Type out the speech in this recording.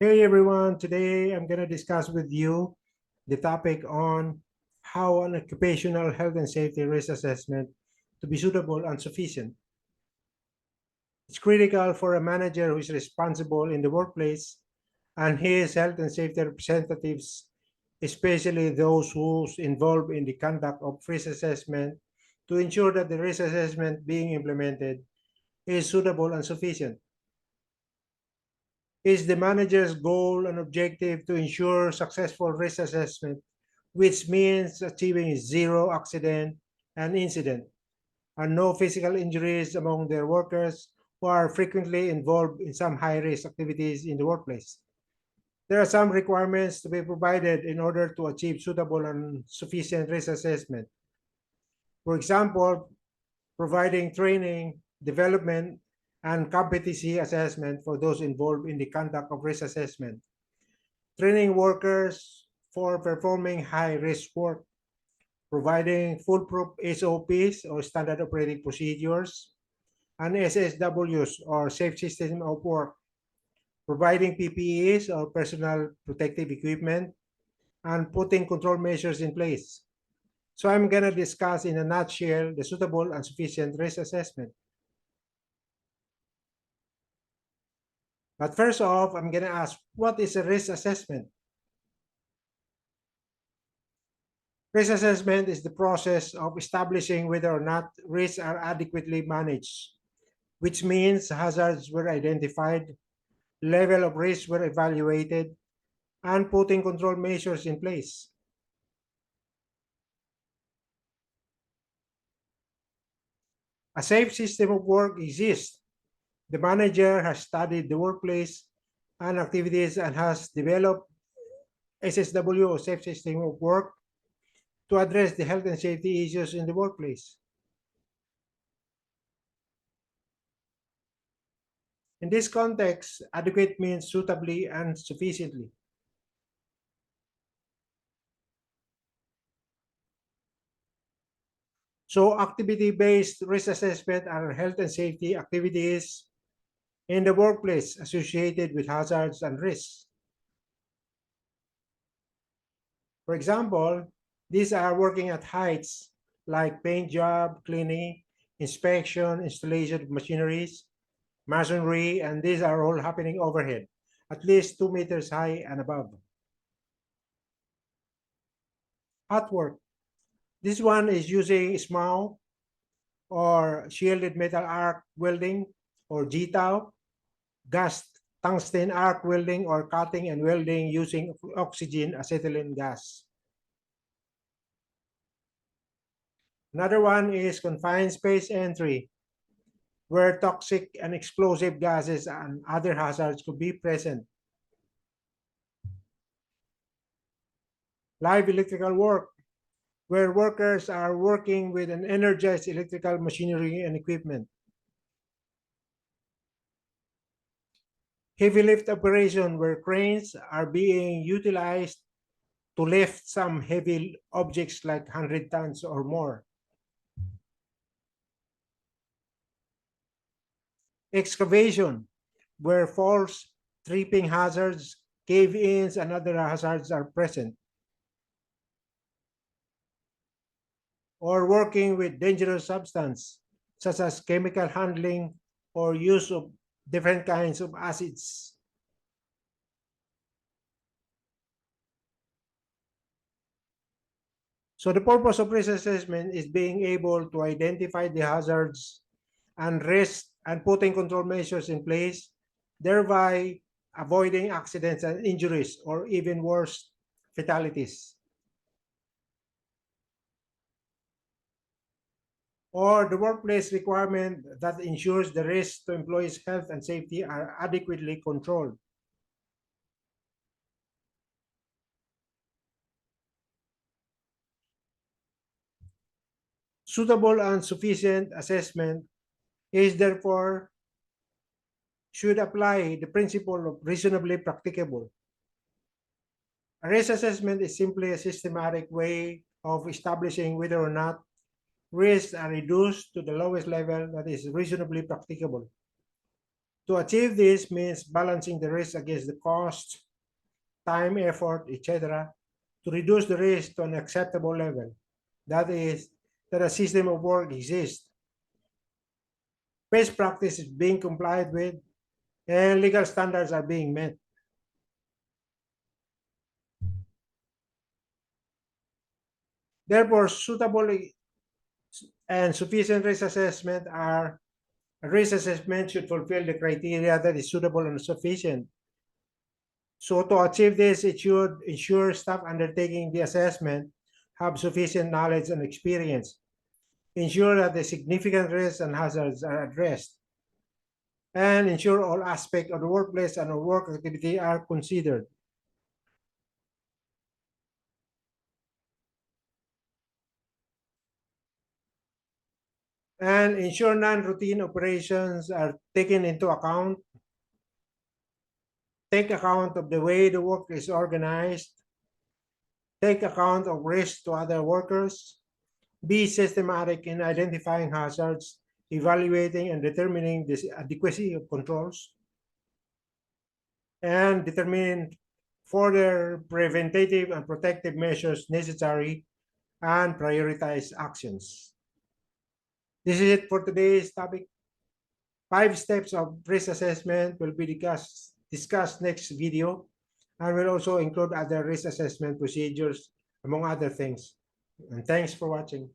Hey everyone, today I'm going to discuss with you the topic on how an occupational health and safety risk assessment to be suitable and sufficient. It's critical for a manager who is responsible in the workplace and his health and safety representatives, especially those who's involved in the conduct of risk assessment, to ensure that the risk assessment being implemented is suitable and sufficient. Is the manager's goal and objective to ensure successful risk assessment, which means achieving zero accident and incident and no physical injuries among their workers who are frequently involved in some high risk activities in the workplace. There are some requirements to be provided in order to achieve suitable and sufficient risk assessment. For example, providing training, development, and competency assessment for those involved in the conduct of risk assessment, training workers for performing high-risk work, providing foolproof SOPs or standard operating procedures, and SSWs or safe system of work, providing PPEs or personal protective equipment, and putting control measures in place. So I'm going to discuss in a nutshell the suitable and sufficient risk assessment. But first off, I'm going to ask, what is a risk assessment? Risk assessment is the process of establishing whether or not risks are adequately managed, which means hazards were identified, level of risk were evaluated, and putting control measures in place. A safe system of work exists. The manager has studied the workplace and activities and has developed SSW or safe system of work to address the health and safety issues in the workplace. In this context, adequate means suitably and sufficiently. So activity-based risk assessment are health and safety activities in the workplace associated with hazards and risks. For example, these are working at heights like paint job, cleaning, inspection, installation of machineries, masonry, and these are all happening overhead, at least 2 meters high and above. Hot work. This one is using SMAO or shielded metal arc welding or GTAW, gas tungsten arc welding or cutting and welding using oxygen acetylene gas. Another one is confined space entry, where toxic and explosive gases and other hazards could be present. Live electrical work, where workers are working with an energized electrical machinery and equipment. Heavy lift operation, where cranes are being utilized to lift some heavy objects like 100 tons or more. Excavation, where falls, tripping hazards, cave-ins, and other hazards are present. Or working with dangerous substance, such as chemical handling or use of different kinds of acids. So the purpose of risk assessment is being able to identify the hazards and risk and putting control measures in place, thereby avoiding accidents and injuries or even worse, fatalities. Or the workplace requirement that ensures the risks to employees' health and safety are adequately controlled. Suitable and sufficient assessment is therefore should apply the principle of reasonably practicable. A risk assessment is simply a systematic way of establishing whether or not risks are reduced to the lowest level that is reasonably practicable To achieve this means balancing the risk against the cost, time, effort, etc., to reduce the risk to an acceptable level. That is, that a system of work exists, best practice is being complied with, and legal standards are being met. Therefore, suitable and sufficient risk assessment are risk assessment should fulfill the criteria that is suitable and sufficient. So to achieve this, it should ensure staff undertaking the assessment have sufficient knowledge and experience, ensure that the significant risks and hazards are addressed, and ensure all aspects of the workplace and of work activity are considered. And ensure non-routine operations are taken into account, take account of the way the work is organized, take account of risk to other workers, be systematic in identifying hazards, evaluating and determining the adequacy of controls, and determine further preventative and protective measures necessary and prioritize actions. This is it for today's topic. 5 steps of risk assessment will be discussed next video, and will also include other risk assessment procedures, among other things. And thanks for watching.